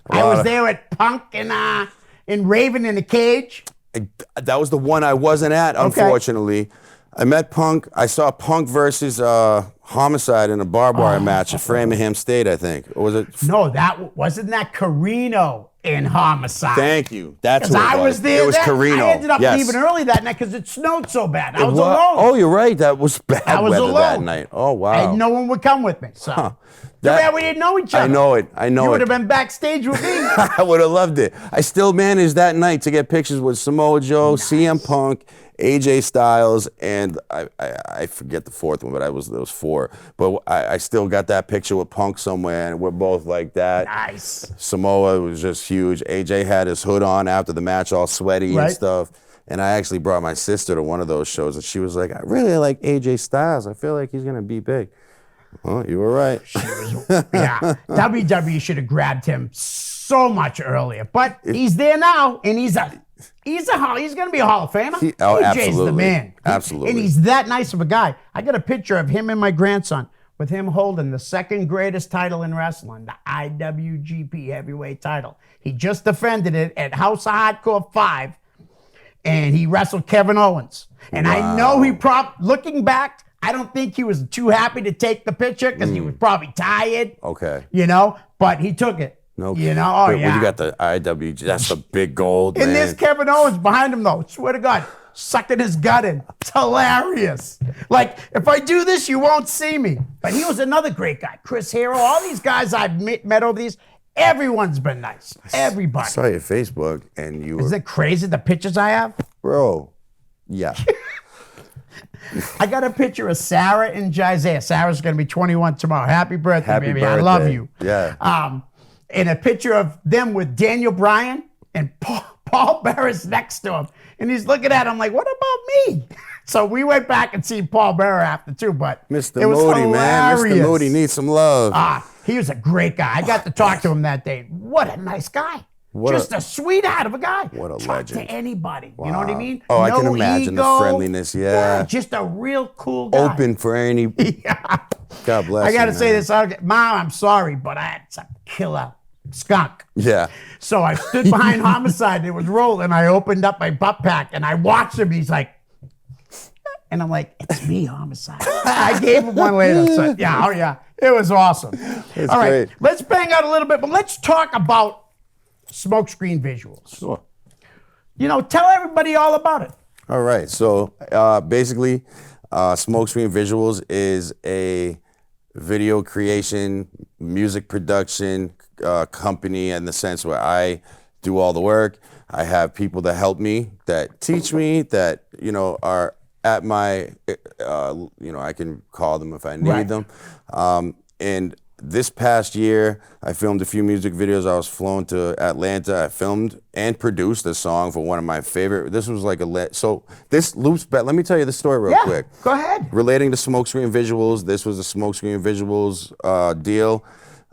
I was there at Punk and Raven in the Cage. That was the one I wasn't at, unfortunately. I met Punk. I saw Punk versus Homicide in a barbed wire match at Framingham State, I think. Or was it? No, wasn't that Carino in Homicide. Thank you. That's what it was. I was there. It was Carino. I ended up leaving early that night because it snowed so bad. I was alone. Oh, you're right. That was bad weather that night. Oh, wow. No one would come with me. So. Too bad we didn't know each other. I know it. You would have been backstage with me. I would have loved it. I still managed that night to get pictures with Samoa Joe, CM Punk, AJ Styles, and I forget the fourth one, but there was 4. But I still got that picture with Punk somewhere, and we're both like that. Nice. Samoa was just huge. AJ had his hood on after the match, all sweaty and stuff. And I actually brought my sister to one of those shows, and she was like, I really like AJ Styles. I feel like he's going to be big. Well, you were right. WWE should have grabbed him so much earlier, but he's there now, and he's going to be a Hall of Famer. AJ's the man. Absolutely. And he's that nice of a guy. I got a picture of him and my grandson with him holding the second greatest title in wrestling, the IWGP Heavyweight title. He just defended it at House of Hardcore 5, and he wrestled Kevin Owens. And I know looking back, I don't think he was too happy to take the picture because he was probably tired. Okay. But he took it. No. You got the IWG. That's the big gold, and man. there's Kevin Owens behind him, though. Swear to God, sucking his gut in. It's hilarious. Like, if I do this, you won't see me. But he was another great guy. Chris Hero, all these guys I've met over these, everyone's been nice. Everybody. I saw your Facebook, and you were... Isn't it crazy, the pictures I have? Bro, yeah. I got a picture of Sarah and Jizea. Sarah's going to be 21 tomorrow. Happy birthday, baby. Birthday. I love you. Yeah. And a picture of them with Daniel Bryan and Paul Bearer's next to him. And he's looking at him like, what about me? So we went back and seen Paul Bearer after too, but Mr. it was Moody, hilarious. man. Mr. Moody needs some love. He was a great guy. I got to talk to him that day. What a nice guy. Just a sweetheart of a guy. What a Talk legend. to anybody. Wow. You know what I mean? Oh, I can imagine the friendliness. Yeah. Just a real cool guy. Open for any. Yeah. God bless I got to you, say man. this. Mom, I'm sorry, but I had some killer skunk. Yeah. So I stood behind Homicide. It was rolling. I opened up my butt pack and I watched him. He's like, and I'm like, it's me, Homicide. I gave him one later. So, yeah, oh yeah. It was awesome. That's All right, great. let's bang out a little bit, but let's talk about smokescreen visuals. Sure. You know, tell everybody all about it. All right. So basically, Smokescreen Visuals is a video creation, music production company in the sense where I do all the work. I have people that help me, that teach me, that, you know, are at my, you know, I can call them if I need Right. them. And this past year, I filmed a few music videos. I was flown to Atlanta. I filmed and produced a song for one of my favorite. This was like so this loops back. Let me tell you the story real quick. Go ahead. Relating to Smokescreen Visuals, this was a Smokescreen Visuals deal.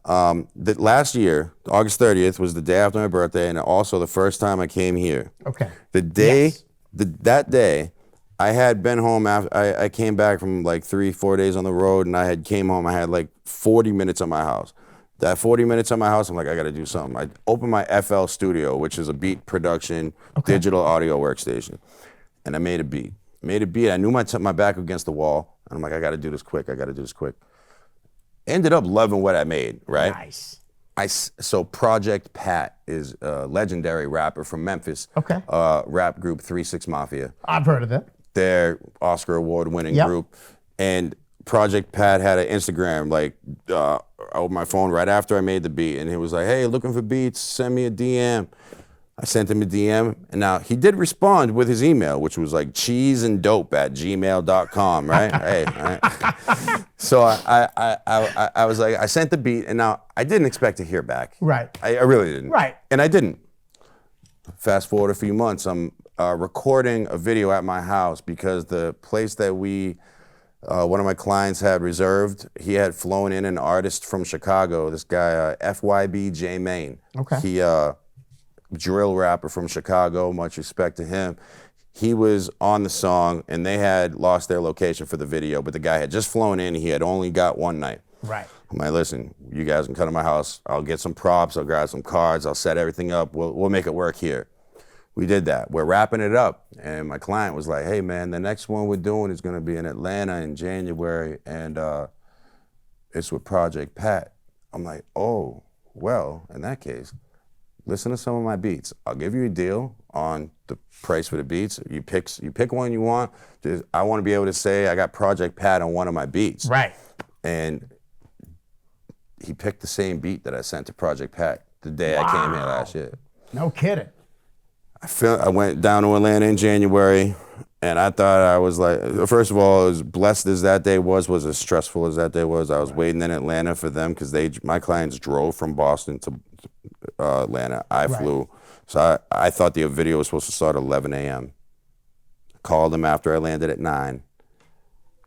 That last year, August 30th, was the day after my birthday, and also the first time I came here. Okay. The day, Yes. that day, I had been home after I came back from like 3-4 days on the road, and I had came home. I had like 40 minutes at my house. That 40 minutes at my house, I'm like, I got to do something. I opened my FL Studio, which is a beat production digital audio workstation, and I made a beat. I knew my back against the wall, and I'm like, I got to do this quick. Ended up loving what I made. Right. Nice. So Project Pat is a legendary rapper from Memphis. Okay. Rap group 3-6 Mafia. I've heard of it. Their Oscar award winning Yep. group. And Project Pat had an Instagram, like, on my phone right after I made the beat. And he was like, hey, looking for beats, send me a DM. I sent him a DM. And now he did respond with his email, which was like cheeseandope@gmail.com, right? Hey, right? So I was like, I sent the beat, and now I didn't expect to hear back. Right. I really didn't. Right. And I didn't. Fast forward a few months, I'm recording a video at my house because the place that one of my clients had reserved, he had flown in an artist from Chicago, this guy, FYB J Main. Okay. He, drill rapper from Chicago, much respect to him. He was on the song, and they had lost their location for the video, but the guy had just flown in. He had only got one night. Right. I'm like, listen, you guys can come to my house. I'll get some props. I'll grab some cards. I'll set everything up. We'll make it work here. We did that. We're wrapping it up, and my client was like, hey, man, the next one we're doing is going to be in Atlanta in January, and it's with Project Pat. I'm like, oh, well, in that case, listen to some of my beats. I'll give you a deal on the price for the beats. You pick one you want. I want to be able to say I got Project Pat on one of my beats. Right. And he picked the same beat that I sent to Project Pat the day I came here last year. No kidding. I went down to Atlanta in January, and I thought I was like, first of all, as blessed as that day was as stressful as that day was. I was waiting in Atlanta for them because my clients drove from Boston to Atlanta. I flew. So I thought the video was supposed to start at 11 a.m. Called them after I landed at 9.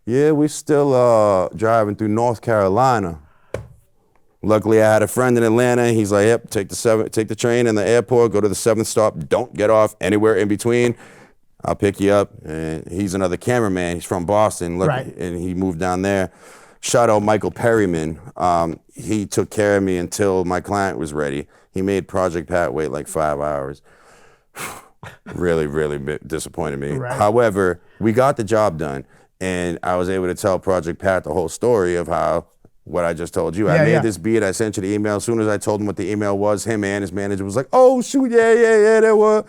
Yeah, we still driving through North Carolina. Luckily, I had a friend in Atlanta. He's like, yep, take the train in the airport, go to the 7th stop, don't get off anywhere in between. I'll pick you up. And he's another cameraman. He's from Boston, and he moved down there. Shout out Michael Perryman. He took care of me until my client was ready. He made Project Pat wait like 5 hours. Really, really disappointed me. Right. However, we got the job done, and I was able to tell Project Pat the whole story of what I just told you. I made this beat. I sent you the email. As soon as I told him what the email was, him and his manager was like, oh, shoot, yeah, there was.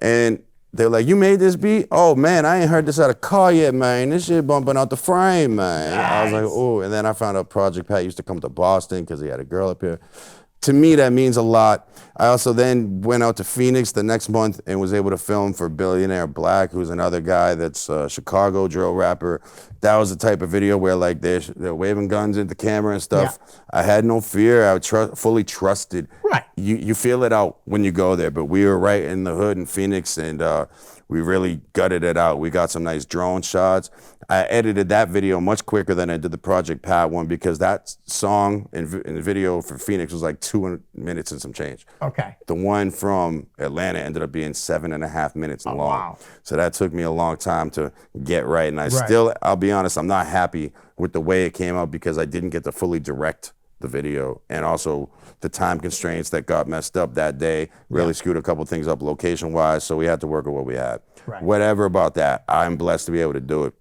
And they're like, you made this beat? Oh, man, I ain't heard this out of car yet, man. This shit bumping out the frame, man. Nice. I was like, oh. And then I found out Project Pat used to come to Boston because he had a girl up here. To me, that means a lot. I also then went out to Phoenix the next month and was able to film for Billionaire Black, who's another guy that's a Chicago drill rapper. That was the type of video where like they're waving guns at the camera and stuff. Yeah. I had no fear. I fully trusted. Right. You feel it out when you go there, but we were right in the hood in Phoenix, and we really gutted it out. We got some nice drone shots. I edited that video much quicker than I did the Project Pat one because that song and video for Phoenix was like 2 minutes and some change. Okay. The one from Atlanta ended up being 7.5 minutes long. Wow. So that took me a long time to get right. And I'll be honest, I'm not happy with the way it came out because I didn't get to fully direct the video, and also the time constraints that got messed up that day really screwed a couple things up location-wise, so we had to work with what we had. Right. Whatever about that, I'm blessed to be able to do it.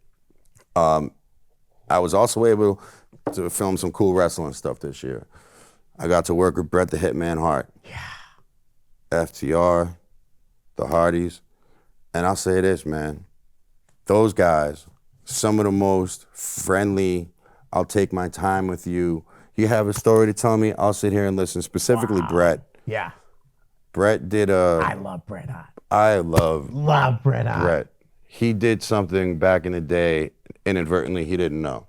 I was also able to film some cool wrestling stuff this year. I got to work with Bret the Hitman Hart. Yeah. FTR, the Hardys, and I'll say this, man. Those guys, some of the most friendly, I'll take my time with you. You have a story to tell me, I'll sit here and listen. Specifically, Bret. Yeah. Bret did I love Bret Hart. I love Bret Hart. Bret. He did something back in the day, inadvertently, he didn't know.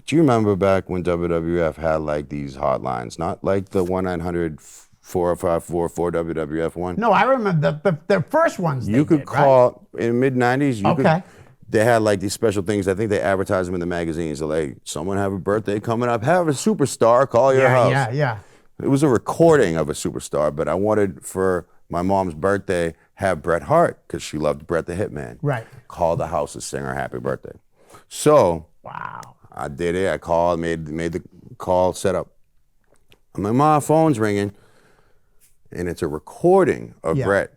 Do you remember back when WWF had like these hotlines? Not like the 1-900-454-4WWF1. No, I remember the first ones. You could call in mid-90s. Okay. They had like these special things. I think they advertised them in the magazines. So like, someone have a birthday coming up, have a superstar, call your house. Yeah. It was a recording of a superstar, but I wanted for my mom's birthday have Bret Hart because she loved Bret the Hitman. Right. Call the house to sing her happy birthday. So Wow. I did it. I called, made the call, set up. I'm like, my phone's ringing, and it's a recording of Bret,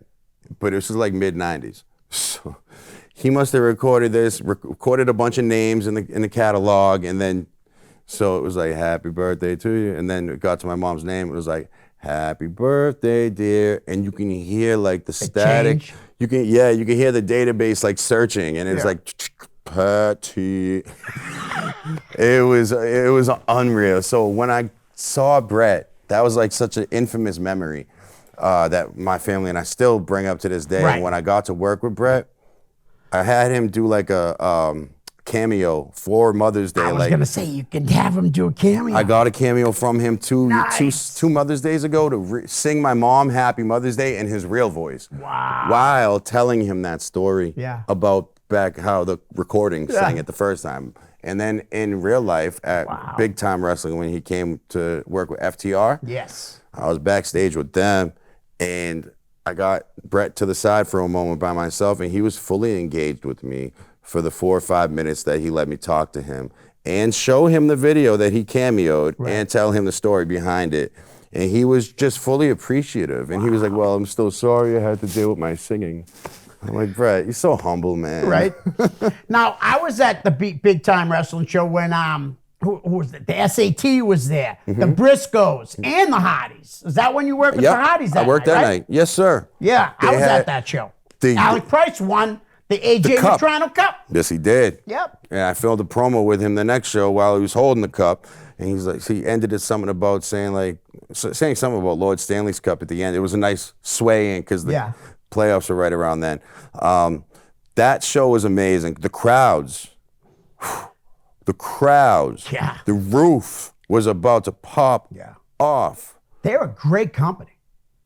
but this was like mid-90s. So he must have recorded this, recorded a bunch of names in the catalog, and then, so it was like, happy birthday to you, and then it got to my mom's name, it was like, happy birthday, dear, and you can hear like the static. Change. You can hear the database like searching, and it's like, Patty. It was unreal. So when I saw Bret, that was like such an infamous memory that my family and I still bring up to this day. Right. And when I got to work with Bret, I had him do like a cameo for Mother's Day. I was gonna say you can have him do a cameo. I got a cameo from him two Mother's Days ago to sing my mom Happy Mother's Day in his real voice. Wow. While telling him that story about back how the recording sang it the first time. And then in real life at Big Time Wrestling, when he came to work with FTR, I was backstage with them, and I got Bret to the side for a moment by myself, and he was fully engaged with me for the 4 or 5 minutes that he let me talk to him and show him the video that he cameoed and tell him the story behind it. And he was just fully appreciative. And he was like, well, I'm still sorry I had to deal with my singing. I'm like, Bret, you're so humble, man. Right. Now, I was at the Big Time Wrestling show when who was it? The SAT was there, the Briscoes, and the Hardys. Is that when you worked with the Hardys that night? I worked that night. Yes, sir. Yeah, I was at that show. Alec Price won the AJ Matrano Cup. Yes, he did. Yep. And I filmed a promo with him the next show while he was holding the cup. And he's like, he ended it something about saying something about Lord Stanley's Cup at the end. It was a nice sway in because the playoffs are right around then. That show was amazing. The crowds, the roof was about to pop off. They're a great company.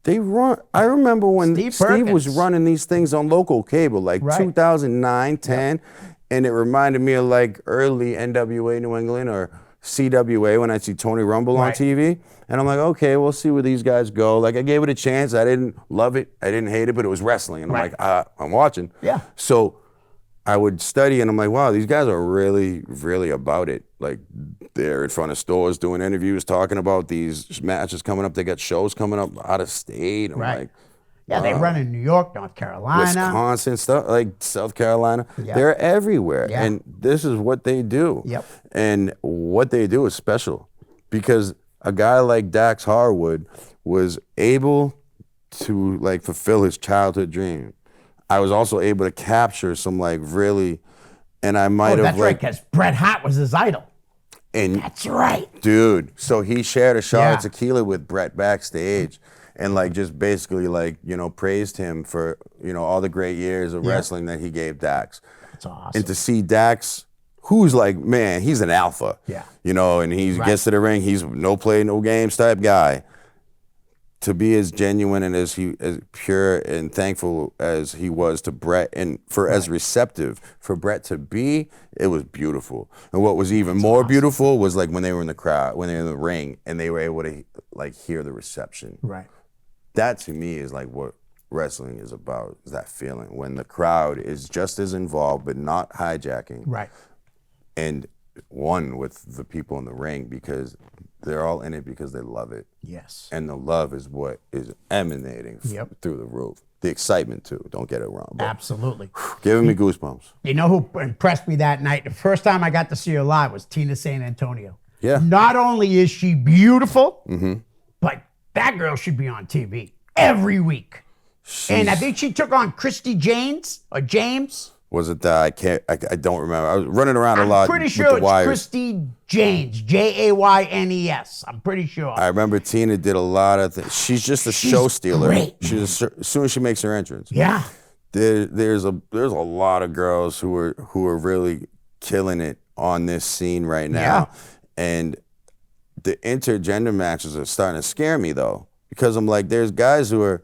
They run. I remember when Steve was running these things on local cable, like 2009, 10, and it reminded me of like early NWA New England or CWA when I see Tony Rumble on TV. And I'm like, okay, we'll see where these guys go. Like, I gave it a chance. I didn't love it. I didn't hate it, but it was wrestling. And I'm like, I'm watching. Yeah. So I would study, and I'm like, wow, these guys are really, really about it. Like, they're in front of stores doing interviews, talking about these matches coming up. They got shows coming up out of state. I'm like, yeah, they run in New York, North Carolina, Wisconsin, stuff like South Carolina. Yep. They're everywhere, and this is what they do. Yep. And what they do is special because a guy like Dax Harwood was able to like fulfill his childhood dream. I was also able to capture some like really, and I might have that's right, because Bret Hart was his idol. And that's right, dude. So he shared a shot of tequila with Bret backstage. And like just basically like, you know, praised him for, you know, all the great years of wrestling that he gave Dax. That's awesome. And to see Dax, who's like, man, he's an alpha. Yeah. You know, and he gets to the ring, he's no play, no games type guy. To be as genuine and as pure and thankful as he was to Bret and for as receptive for Bret to be, it was beautiful. And what was even more beautiful was like when they were in the crowd, when they were in the ring and they were able to like hear the reception. Right. That to me is like what wrestling is about, is that feeling when the crowd is just as involved but not hijacking. Right. And one with the people in the ring because they're all in it because they love it. Yes. And the love is what is emanating through the roof. The excitement too, don't get it wrong. But Absolutely. giving me goosebumps. You know who impressed me that night? The first time I got to see her live was Tina San Antonio. Yeah. Not only is she beautiful, but that girl should be on TV every week. And I think she took on Christy James. Was it that? I don't remember. I was running around a lot. I'm pretty with sure the it's wires. Christy James, Jaynes. I'm pretty sure. I remember Tina did a lot of things. She's just a show stealer. Great, As soon as she makes her entrance. Yeah. There's a lot of girls who are really killing it on this scene right now. Yeah. And the intergender matches are starting to scare me though, because I'm like, there's guys who are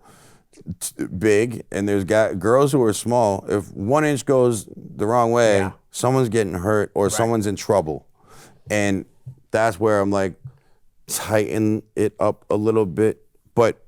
big and there's girls who are small. If 1 inch goes the wrong way, someone's getting hurt or someone's in trouble. And that's where I'm like, tighten it up a little bit. But,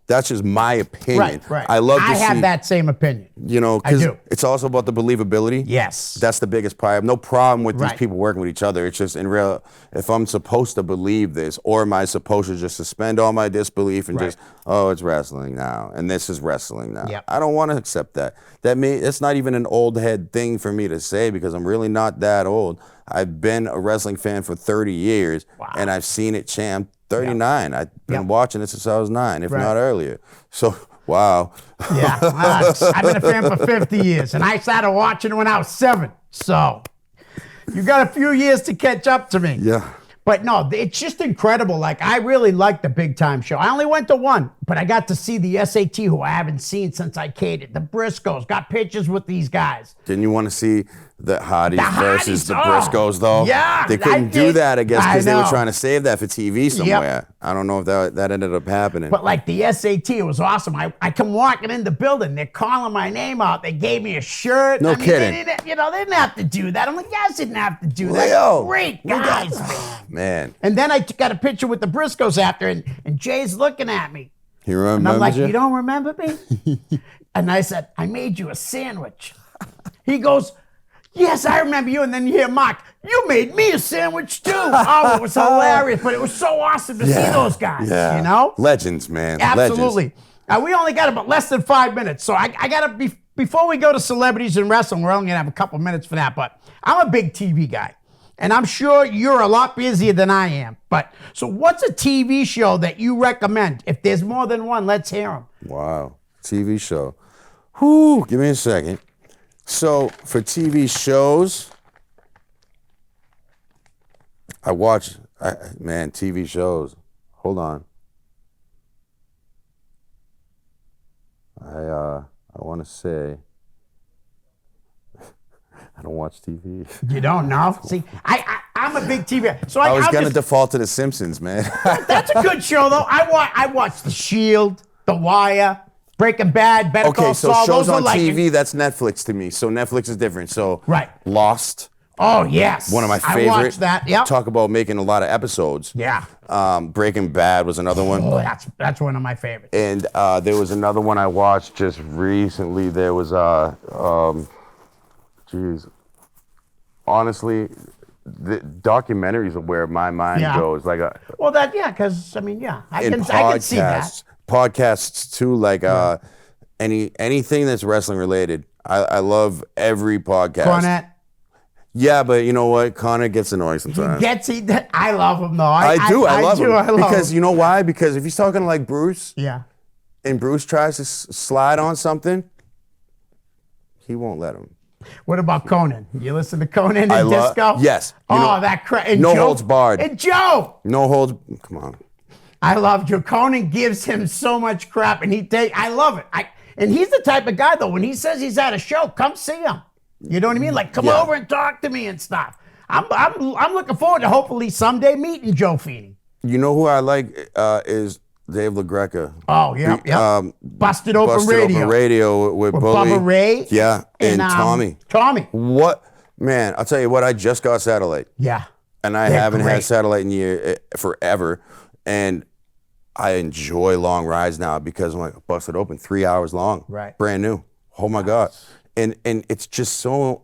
that's just my opinion. Right. I love to see. I have that same opinion. Because it's also about the believability. Yes. That's the biggest part. I have no problem with these people working with each other. It's just if I'm supposed to believe this, or am I supposed to just suspend all my disbelief and just, it's wrestling now, and this is wrestling now. Yep. I don't want to accept that. It's not even an old head thing for me to say because I'm really not that old. I've been a wrestling fan for 30 years, and I've seen it change. 39. I've been watching it since I was 9, if not earlier. So, wow. Yeah. I've been a fan for 50 years, and I started watching when I was 7. So, you got a few years to catch up to me. Yeah. But no, it's just incredible. Like, I really like the Big Time Show. I only went to one, but I got to see the SAT, who I haven't seen since I catered. The Briscoes, got pictures with these guys. Didn't you want to see the Hotties versus the Briscoes, though? Yeah. They couldn't do that, I guess, because they were trying to save that for TV somewhere. Yep. I don't know if that ended up happening. But like the SAT, it was awesome. I come walking in the building, they're calling my name out. They gave me a shirt. No kidding. They didn't have to do that. I'm like, you guys didn't have to do that. Leo, Great guys, man. And then I got a picture with the Briscoes after, and Jay's looking at me. He remembers And I'm like, you? you don't remember me? And I said, I made you a sandwich. He goes, yes, I remember you. And then you hear Mark, you made me a sandwich too. Oh, it was hilarious, but it was so awesome to see those guys, Legends, man. Absolutely. Legends. We only got about less than 5 minutes. So I got to, before we go to celebrities and wrestling, we're only going to have a couple minutes for that. But I'm a big TV guy. And I'm sure you're a lot busier than I am. But so what's a TV show that you recommend? If there's more than one, let's hear them. Wow. TV show. Whew, give me a second. So for TV shows, TV shows. Hold on. I want to say, I don't watch TV. You don't know? See, I'm a big TV. So I was going to default to The Simpsons, man. That's a good show, though. I watch The Shield, The Wire, Breaking Bad, Better Call Saul. Okay, so shows those on are TV, that's Netflix to me. So Netflix is different. So Lost. Oh, yes. One of my favorite. I watched that, yep. Talk about making a lot of episodes. Yeah. Breaking Bad was another one. Oh, that's one of my favorites. And there was another one I watched just recently. There was, honestly, the documentaries are where my mind goes. Because, I can see that. Podcasts too, like anything that's wrestling related. I love every podcast. Cornette. Yeah, but you know what? Connor gets annoying sometimes. I love him though. I love him. Because him. you know why? Because if he's talking like Bruce, and Bruce tries to slide on something, he won't let him. What about Conan? You listen to Conan and Disco? Yes. No holds barred. And Joe. No holds. Come on. I love Joe. Conan gives him so much crap, and I love it. And he's the type of guy though. When he says he's at a show, come see him. You know what I mean? Like, come over and talk to me and stuff. I'm looking forward to hopefully someday meeting Joe Feeney. You know who I like is Dave LaGreca. Oh, yeah. Busted Open Radio with Bully. Bubba Ray. Yeah, and Tommy. What? Man, I'll tell you what, I just got satellite. Yeah. And I haven't had satellite in forever. And I enjoy long rides now because I'm like, Busted Open, 3 hours long. Right. Brand new. Oh, my God. And it's just so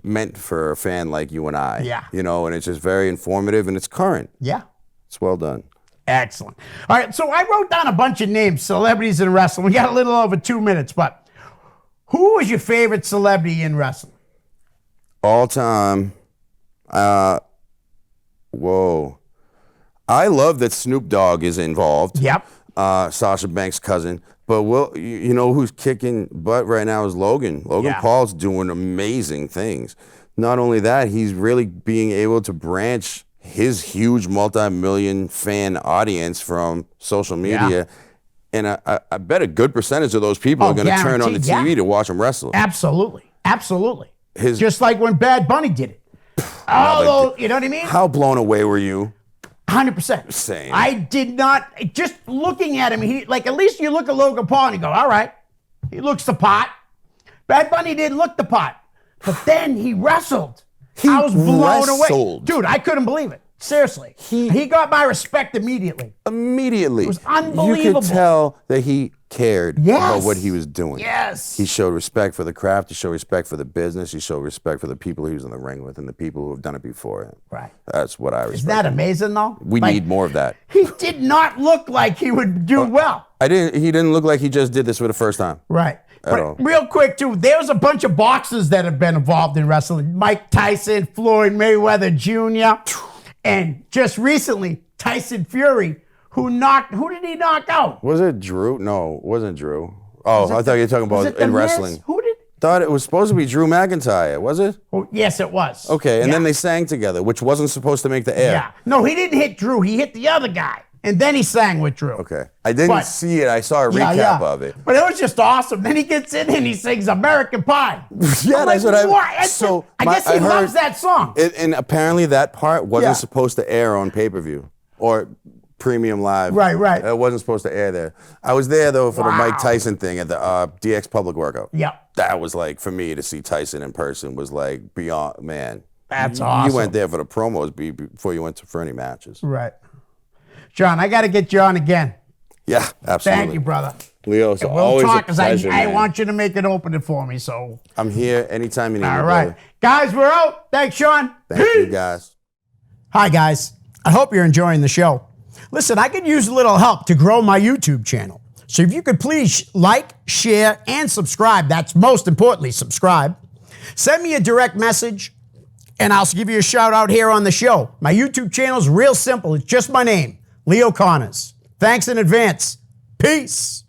meant for a fan like you and I. Yeah. And it's just very informative and it's current. Yeah. It's well done. Excellent. All right, so I wrote down a bunch of names, celebrities in wrestling. We got a little over 2 minutes, but who was your favorite celebrity in wrestling? All time. Whoa. I love that Snoop Dogg is involved. Yep. Sasha Banks' cousin. But you know who's kicking butt right now is Logan. Logan Yeah. Paul's doing amazing things. Not only that, he's really being able to branch his huge multi-million fan audience from social media. And I bet a good percentage of those people are going to turn on the TV to watch him wrestle. Absolutely. Absolutely. Just like when Bad Bunny did it. Although, you know what I mean? How blown away were you? 100%. Same. I did not, just looking at him, at least you look at Logan Paul and you go, all right, he looks the part. Bad Bunny didn't look the part. But then he wrestled. I was blown away. Dude, I couldn't believe it. Seriously. He got my respect immediately. Immediately. It was unbelievable. You could tell that he cared about what he was doing. Yes. He showed respect for the craft. He showed respect for the business. He showed respect for the people he was in the ring with and the people who have done it before him. Right. That's what I respect. Isn't that amazing, though? We need more of that. He did not look like he would do well. He didn't look like he just did this for the first time. Right. At all. Real quick, too, there's a bunch of boxers that have been involved in wrestling. Mike Tyson, Floyd Mayweather Jr., and just recently, Tyson Fury, who did he knock out? Was it Drew? No, it wasn't Drew. Oh, I thought you were talking about in wrestling. Who did? Thought it was supposed to be Drew McIntyre, was it? Oh, yes, it was. Okay, and then they sang together, which wasn't supposed to make the air. Yeah. No, he didn't hit Drew. He hit the other guy. And then he sang with Drew. Okay. I didn't see it. I saw a recap of it. But it was just awesome. Then he gets in and he sings American Pie. Yeah, that's what I... So I guess he loves that song. And apparently that part wasn't supposed to air on pay-per-view or premium live. Right. It wasn't supposed to air there. I was there, though, for the Mike Tyson thing at the DX Public Workout. Yep. That was like, for me, to see Tyson in person was like beyond, man. That's awesome. You went there for the promos before you went for any matches. Right. Shawn, I got to get you on again. Yeah, absolutely. Thank you, brother. Leo, so we'll always talk, a pleasure, I want you to make it open it for me. So I'm here anytime you need me. All right. Brother. Guys, we're out. Thanks, Shawn. Thank you, guys. Hi, guys. I hope you're enjoying the show. Listen, I could use a little help to grow my YouTube channel. So if you could please like, share, and subscribe. That's most importantly, subscribe. Send me a direct message, and I'll give you a shout out here on the show. My YouTube channel is real simple. It's just my name, Leo Connors. Thanks in advance. Peace.